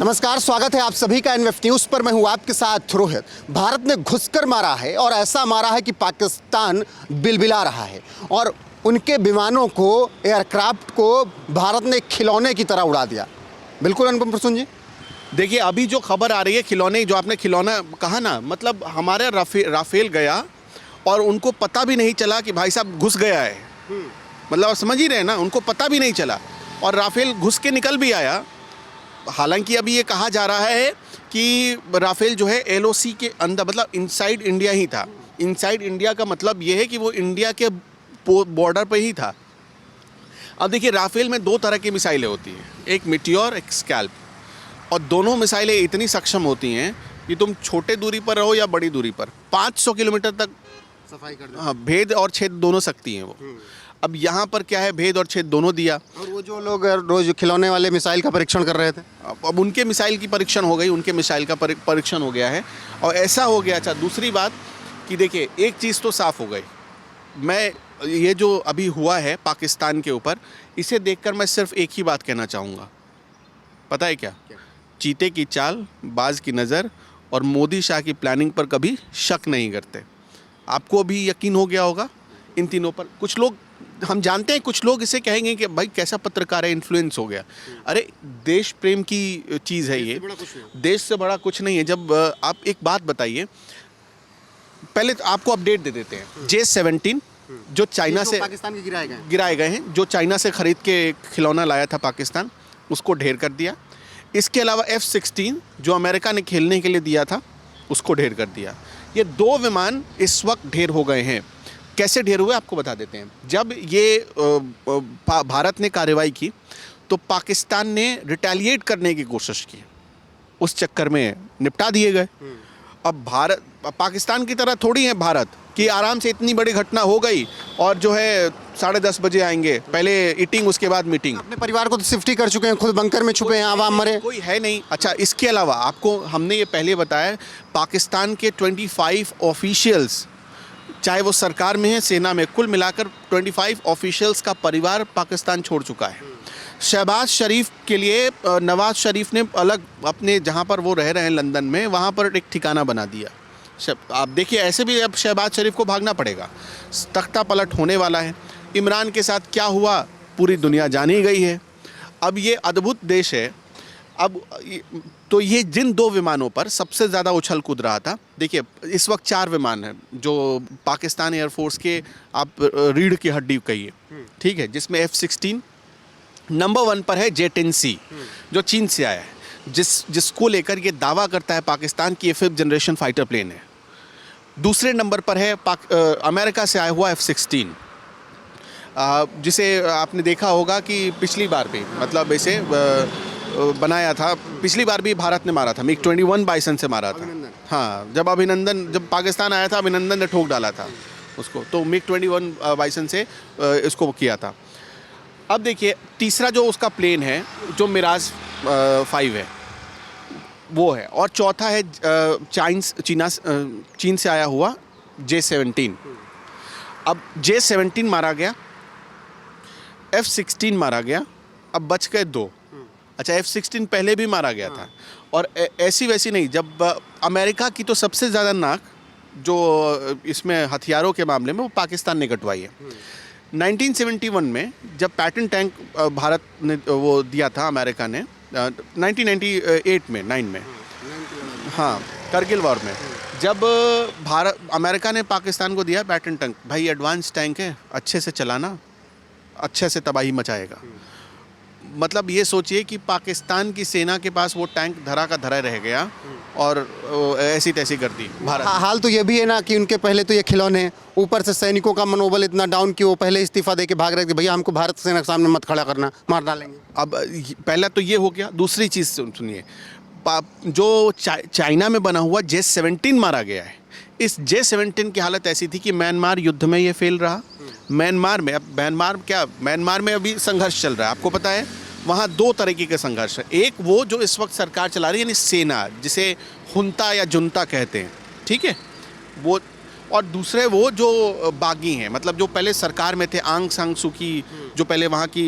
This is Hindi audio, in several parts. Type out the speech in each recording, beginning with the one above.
नमस्कार, स्वागत है आप सभी का एनएफ न्यूज़ पर। मैं हूं आपके साथ रोहित। भारत ने घुसकर मारा है और ऐसा मारा है कि पाकिस्तान बिलबिला रहा है और उनके विमानों को, एयरक्राफ्ट को भारत ने खिलौने की तरह उड़ा दिया। बिल्कुल अनुपम प्रसून जी। देखिए, अभी जो खबर आ रही है खिलौने, जो आपने खिलौना कहा ना, मतलब हमारे राफेल गया और उनको पता भी नहीं चला कि भाई साहब घुस गया है। मतलब आप समझ ही रहे हैं ना, उनको पता भी नहीं चला और राफेल घुस के निकल भी आया। हालांकि अभी ये कहा जा रहा है कि राफेल जो है एलओसी के अंदर, मतलब इनसाइड इंडिया ही था। इनसाइड इंडिया का मतलब ये है कि वो इंडिया के बॉर्डर पे ही था। अब देखिए, राफेल में दो तरह की मिसाइलें होती हैं, एक मिटियोर, एक स्कैल्प। और दोनों मिसाइलें इतनी सक्षम होती हैं कि तुम छोटे दूरी पर रहो या बड़ी दूरी पर 500 किलोमीटर तक सफाई कर हाँ, भेद और छेद दोनों सकती हैं वो। अब यहाँ पर क्या है, भेद और छेद दोनों दिया। और वो जो लोग रोज खिलौने वाले मिसाइल का परीक्षण कर रहे थे, अब उनके मिसाइल की परीक्षण हो गई, उनके मिसाइल का परीक्षण हो गया है और ऐसा हो गया। अच्छा, दूसरी बात कि देखिए, एक चीज़ तो साफ़ हो गई। मैं ये जो अभी हुआ है पाकिस्तान के ऊपर, इसे देखकर मैं सिर्फ एक ही बात कहना चाहूँगा। पता है क्या? चीते की चाल, बाज की नज़र और मोदी शाह की प्लानिंग पर कभी शक नहीं करते। आपको अभी यकीन हो गया होगा इन तीनों पर। कुछ लोग, हम जानते हैं, कुछ लोग इसे कहेंगे कि भाई कैसा पत्रकार है, इन्फ्लुएंस हो गया। अरे, देश प्रेम की चीज़ है ये, देश से बड़ा कुछ नहीं है। जब आप एक बात बताइए, पहले तो आपको अपडेट दे देते हैं। J-17 जो चाइना से पाकिस्तान के गिराए गए हैं, जो चाइना से खरीद के खिलौना लाया था पाकिस्तान, उसको ढेर कर दिया। इसके अलावा F-16 जो अमेरिका ने खेलने के लिए दिया था, उसको ढेर कर दिया। ये दो विमान इस वक्त ढेर हो गए हैं। कैसे ढेर हुए आपको बता देते हैं। जब ये भारत ने कार्रवाई की तो पाकिस्तान ने रिटेलिएट करने की कोशिश की, उस चक्कर में निपटा दिए गए। अब पाकिस्तान की तरह थोड़ी है भारत कि आराम से इतनी बड़ी घटना हो गई और जो है 10:30 बजे आएंगे, पहले ईटिंग उसके बाद मीटिंग। अपने परिवार को तो शिफ्ट ही कर चुके हैं, खुद बंकर में छुपे हैं, आवाम मरे, कोई है नहीं। अच्छा, इसके अलावा आपको हमने ये पहले बताया, पाकिस्तान के 25 ऑफिशियल्स, चाहे वो सरकार में है, सेना में, कुल मिलाकर 25 ऑफिशियल्स का परिवार पाकिस्तान छोड़ चुका है। शहबाज शरीफ के लिए नवाज शरीफ ने अलग अपने, जहाँ पर वो रह रहे हैं लंदन में, वहाँ पर एक ठिकाना बना दिया। आप देखिए, ऐसे भी अब शहबाज शरीफ को भागना पड़ेगा, तख्ता पलट होने वाला है। इमरान के साथ क्या हुआ पूरी दुनिया जान ही गई है। अब ये अद्भुत देश है। अब तो ये जिन दो विमानों पर सबसे ज़्यादा उछल कूद रहा था, देखिए इस वक्त 4 विमान हैं जो पाकिस्तान एयरफोर्स के, आप रीढ़ की हड्डी कहिए, ठीक है, जिसमें F-16 नंबर 1 पर है। J-10C जो चीन से आया है, जिसको लेकर ये दावा करता है पाकिस्तान की ये 5th जनरेशन फाइटर प्लेन है। दूसरे नंबर पर है अमेरिका से आया हुआ F-16, जिसे आपने देखा होगा कि पिछली बार भी, मतलब इसे बनाया था, पिछली बार भी भारत ने मारा था, MiG-21 बाइसन से मारा था। हाँ, जब पाकिस्तान आया था, अभिनंदन ने ठोक डाला था उसको, तो MiG-21 बाइसन से इसको किया था। अब देखिए, तीसरा जो उसका प्लेन है, जो मिराज 5 है, वो है। और चौथा है चीन से आया हुआ J-17। अब J-17 मारा गया, F-16 मारा गया, अब बच गए 2। अच्छा, F-16 पहले भी मारा गया था। और ऐसी वैसी नहीं, जब अमेरिका की तो सबसे ज़्यादा नाक जो इसमें हथियारों के मामले में, वो पाकिस्तान ने कटवाई है। 1971 में जब पैटर्न टैंक भारत ने वो दिया था, अमेरिका ने 1998 में 9 में, हाँ, करगिल वॉर में, जब अमेरिका ने पाकिस्तान को दिया पैटर्न टैंक, भाई एडवांस टैंक है, अच्छे से चलाना, अच्छे से तबाही मचाएगा। मतलब ये सोचिए कि पाकिस्तान की सेना के पास वो टैंक धरा का धरा रह गया और ऐसी तैसी कर दी भारत। हाल तो ये भी है ना कि उनके पहले तो ये खिलौने, ऊपर से सैनिकों का मनोबल इतना डाउन कि वो पहले इस्तीफा दे के भाग रहे थे, भैया हमको भारत सेना के सामने मत खड़ा करना, मार डालेंगे। अब पहला तो ये हो गया। दूसरी चीज़ सुनिए, जो चाइना में बना हुआ J-17 मारा गया है। इस J-17 की हालत ऐसी थी कि म्यांमार युद्ध में ये फेल रहा। म्यांमार में अभी संघर्ष चल रहा है, आपको पता है। वहाँ 2 तरीके के संघर्ष है। एक वो जो इस वक्त सरकार चला रही है, यानी सेना, जिसे हुंता या जुंता कहते हैं, ठीक है, वो। और दूसरे वो जो बागी हैं, मतलब जो पहले सरकार में थे, आंग सांग सू की, जो पहले वहाँ की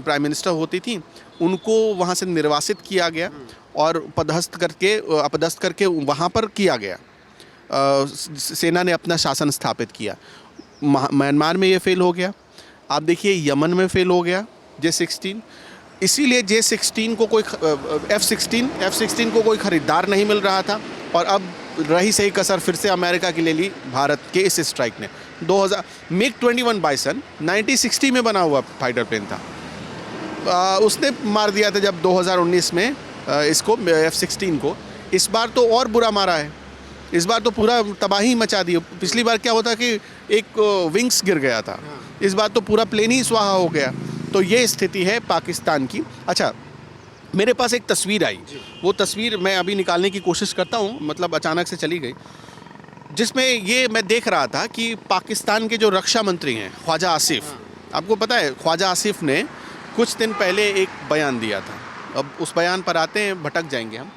प्राइम मिनिस्टर होती थी, उनको वहाँ से निर्वासित किया गया और अपदस्थ करके वहाँ पर किया गया। सेना ने अपना शासन स्थापित किया। म्यांमार में ये फेल हो गया। आप देखिए यमन में फेल हो गया J-16। इसीलिए J-16 को कोई F-16 को कोई ख़रीदार नहीं मिल रहा था, और अब रही सही कसर फिर से अमेरिका की ले ली भारत के इस स्ट्राइक ने। 2000 MiG-21 बाइसन 1960 में बना हुआ फाइटर प्लेन था, उसने मार दिया था जब 2019 में इसको F-16 को। इस बार तो और बुरा मारा है, इस बार तो पूरा तबाही मचा दी। पिछली बार क्या होता कि एक विंग्स गिर गया था, इस बार तो पूरा प्लेन ही स्वाहा हो गया। तो ये स्थिति है पाकिस्तान की। अच्छा, मेरे पास एक तस्वीर आई, वो तस्वीर मैं अभी निकालने की कोशिश करता हूँ, मतलब अचानक से चली गई, जिसमें ये मैं देख रहा था कि पाकिस्तान के जो रक्षा मंत्री हैं ख्वाजा आसिफ, आपको पता है ख्वाजा आसिफ ने कुछ दिन पहले एक बयान दिया था। अब उस बयान पर आते हैं, भटक जाएंगे हम।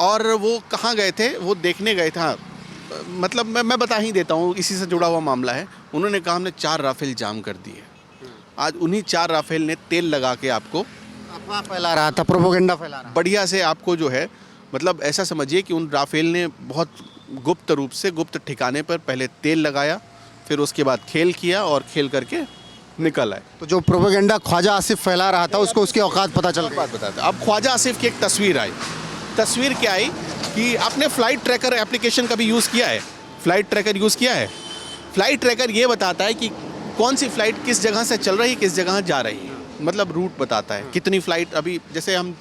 और वो कहाँ गए थे, वो देखने गए थे। मतलब मैं बता ही देता हूँ, इसी से जुड़ा हुआ मामला है। उन्होंने कहा हमने 4 राफेल जाम कर दिए। आज उन्हीं 4 राफेल ने तेल लगा के आपको अफवाह फैला रहा था, प्रोपोगेंडा फैला रहा। बढ़िया से आपको जो है, मतलब ऐसा समझिए कि उन राफेल ने बहुत गुप्त रूप से गुप्त ठिकाने पर पहले तेल लगाया, फिर उसके बाद खेल किया और खेल करके निकल आए। तो जो प्रोपोगेंडा ख्वाजा आसिफ फैला रहा था उसको उसकी औकात पता चल गई। बात बताते हैं। अब ख्वाजा आसिफ की एक तस्वीर आई। तस्वीर क्या आई कि आपने फ़्लाइट ट्रैकर एप्लीकेशन कभी यूज़ किया है? फ़्लाइट ट्रैकर यूज़ किया है? फ़्लाइट ट्रैकर ये बताता है कि कौन सी फ़्लाइट किस जगह से चल रही है, किस जगह जा रही है, मतलब रूट बताता है। कितनी फ़्लाइट अभी, जैसे हम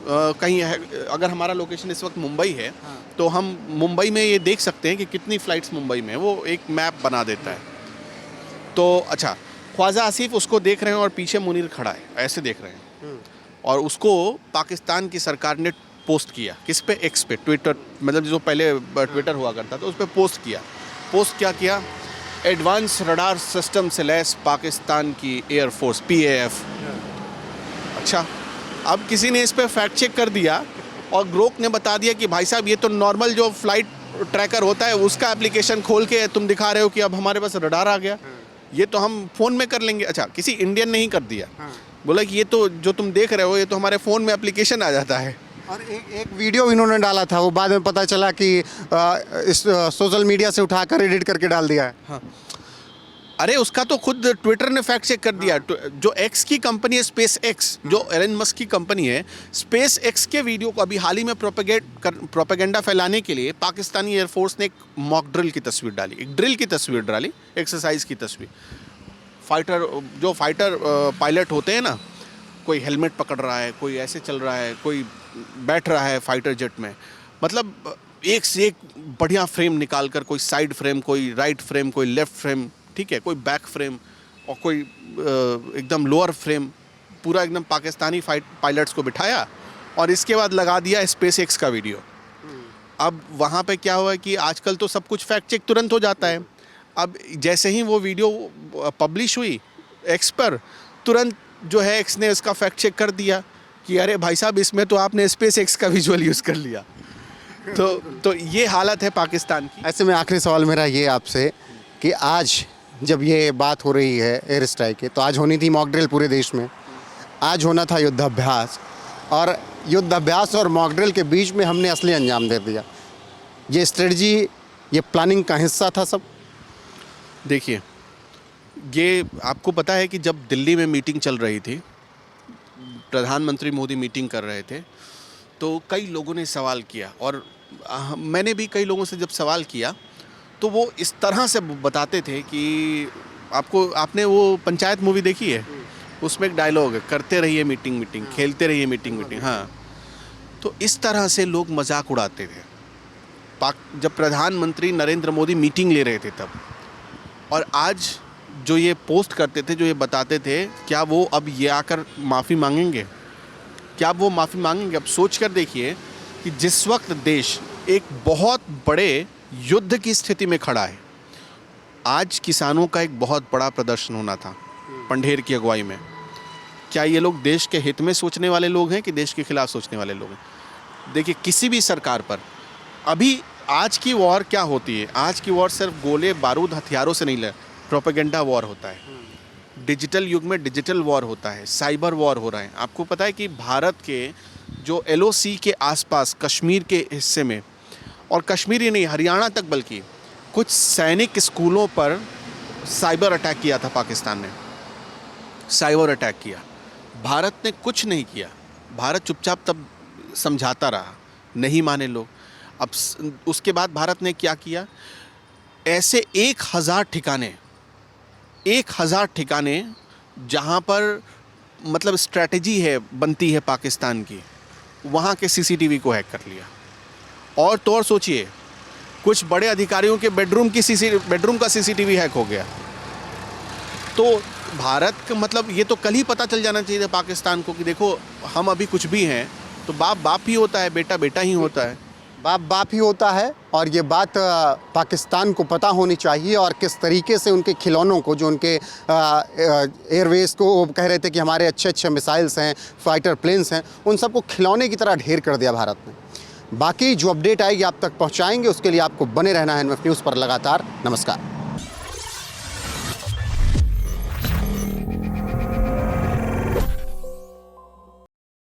कहीं है, अगर हमारा लोकेशन इस वक्त मुंबई है, तो हम मुंबई में ये देख सकते हैं कि कितनी फ़्लाइट्स मुंबई में है, वो एक मैप बना देता है। तो अच्छा, ख्वाजा आसिफ उसको देख रहे हैं और पीछे मुनीर खड़ा है, ऐसे देख रहे हैं। और उसको पाकिस्तान की सरकार ने पोस्ट किया, किस पे? एक्स पे, ट्विटर, मतलब जो पहले ट्विटर हुआ करता था उस पर पोस्ट किया। पोस्ट क्या किया? एडवांस रडार सिस्टम से लैस पाकिस्तान की एयरफोर्स PAF। अच्छा, अब किसी ने इस पर फैक्ट चेक कर दिया और ग्रोक ने बता दिया कि भाई साहब ये तो नॉर्मल जो फ्लाइट ट्रैकर होता है उसका एप्लीकेशन खोल के तुम दिखा रहे हो कि अब हमारे पास रडार आ गया, ये तो हम फ़ोन में कर लेंगे। अच्छा, किसी इंडियन ने ही कर दिया, बोला कि ये तो जो तुम देख रहे हो ये तो हमारे फ़ोन में एप्लीकेशन आ जाता है। और एक वीडियो इन्होंने डाला था, वो बाद में पता चला कि इस सोशल मीडिया से उठाकर एडिट करके डाल दिया है। हाँ, अरे उसका तो खुद ट्विटर ने फैक्ट चेक कर दिया। जो एक्स की कंपनी है, स्पेस एक्स, जो एलन मस्क की कंपनी है, स्पेस एक्स के वीडियो को अभी हाल ही में प्रोपेगेंडा फैलाने के लिए पाकिस्तानी एयरफोर्स ने एक मॉक ड्रिल की तस्वीर डाली, एक ड्रिल की तस्वीर डाली, एक्सरसाइज की तस्वीर। जो फाइटर पायलट होते हैं ना, कोई हेलमेट पकड़ रहा है, कोई ऐसे चल रहा है, कोई बैठ रहा है फाइटर जेट में, मतलब एक से एक बढ़िया फ्रेम निकाल कर, कोई साइड फ्रेम, कोई राइट फ्रेम, कोई लेफ्ट फ्रेम, ठीक है, कोई बैक फ्रेम और कोई एकदम लोअर फ्रेम, पूरा एकदम पाकिस्तानी पायलट्स को बिठाया और इसके बाद लगा दिया स्पेस एक्स का वीडियो। अब वहाँ पे क्या हुआ कि आजकल तो सब कुछ फैक्ट चेक तुरंत हो जाता है। अब जैसे ही वो वीडियो पब्लिश हुई एक्स पर, तुरंत जो है एक्स ने उसका फैक्ट चेक कर दिया कि अरे भाई साहब इसमें तो आपने स्पेस एक्स का विजुअल यूज़ कर लिया। तो ये हालत है पाकिस्तान की। ऐसे में आखिरी सवाल मेरा ये आपसे कि आज जब ये बात हो रही है एयर स्ट्राइक की, तो आज होनी थी मॉक ड्रिल पूरे देश में, आज होना था युद्धाभ्यास, और युद्धाभ्यास और मॉक ड्रिल के बीच में हमने असली अंजाम दे दिया। ये स्ट्रेटजी, ये प्लानिंग का हिस्सा था सब। देखिए, ये आपको पता है कि जब दिल्ली में मीटिंग चल रही थी, प्रधानमंत्री मोदी मीटिंग कर रहे थे, तो कई लोगों ने सवाल किया और मैंने भी कई लोगों से जब सवाल किया तो वो इस तरह से बताते थे कि आपने वो पंचायत मूवी देखी है, उसमें एक डायलॉग है, करते रहिए मीटिंग, खेलते रहिए मीटिंग। हाँ, तो इस तरह से लोग मजाक उड़ाते थे जब प्रधानमंत्री नरेंद्र मोदी मीटिंग ले रहे थे तब। और आज जो ये पोस्ट करते थे, जो ये बताते थे, क्या वो अब ये आकर माफ़ी मांगेंगे? क्या अब वो माफ़ी मांगेंगे? अब सोच कर देखिए कि जिस वक्त देश एक बहुत बड़े युद्ध की स्थिति में खड़ा है, आज किसानों का एक बहुत बड़ा प्रदर्शन होना था पंढेर की अगुवाई में। क्या ये लोग देश के हित में सोचने वाले लोग हैं कि देश के खिलाफ सोचने वाले लोग हैं? देखिए, किसी भी सरकार पर अभी आज की वॉर क्या होती है? आज की वॉर सिर्फ गोले बारूद हथियारों से नहीं, प्रोपेगेंडा वॉर होता है। डिजिटल युग में डिजिटल वॉर होता है, साइबर वॉर हो रहा है। आपको पता है कि भारत के जो LOC के आसपास कश्मीर के हिस्से में, और कश्मीर ही नहीं हरियाणा तक बल्कि कुछ सैनिक स्कूलों पर साइबर अटैक किया था पाकिस्तान ने, साइबर अटैक किया। भारत ने कुछ नहीं किया, भारत चुपचाप तब समझाता रहा, नहीं माने लोग। अब उसके बाद भारत ने क्या किया, ऐसे 1000 ठिकाने जहाँ पर मतलब स्ट्रैटेजी है बनती है पाकिस्तान की, वहाँ के CCTV को हैक कर लिया। और तो और सोचिए, कुछ बड़े अधिकारियों के बेडरूम का CCTV हैक हो गया। तो भारत का मतलब ये तो कल ही पता चल जाना चाहिए था पाकिस्तान को कि देखो हम अभी कुछ भी हैं तो बाप बाप ही होता है, बेटा बेटा ही होता है। बाप बाप ही होता है, और ये बात पाकिस्तान को पता होनी चाहिए। और किस तरीके से उनके खिलौनों को, जो उनके एयरवेज को वो कह रहे थे कि हमारे अच्छे अच्छे मिसाइल्स हैं, फाइटर प्लेन्स हैं, उन सबको खिलौने की तरह ढेर कर दिया भारत ने। बाकी जो अपडेट आएगी आप तक पहुंचाएंगे, उसके लिए आपको बने रहना है NF न्यूज़ पर लगातार। नमस्कार।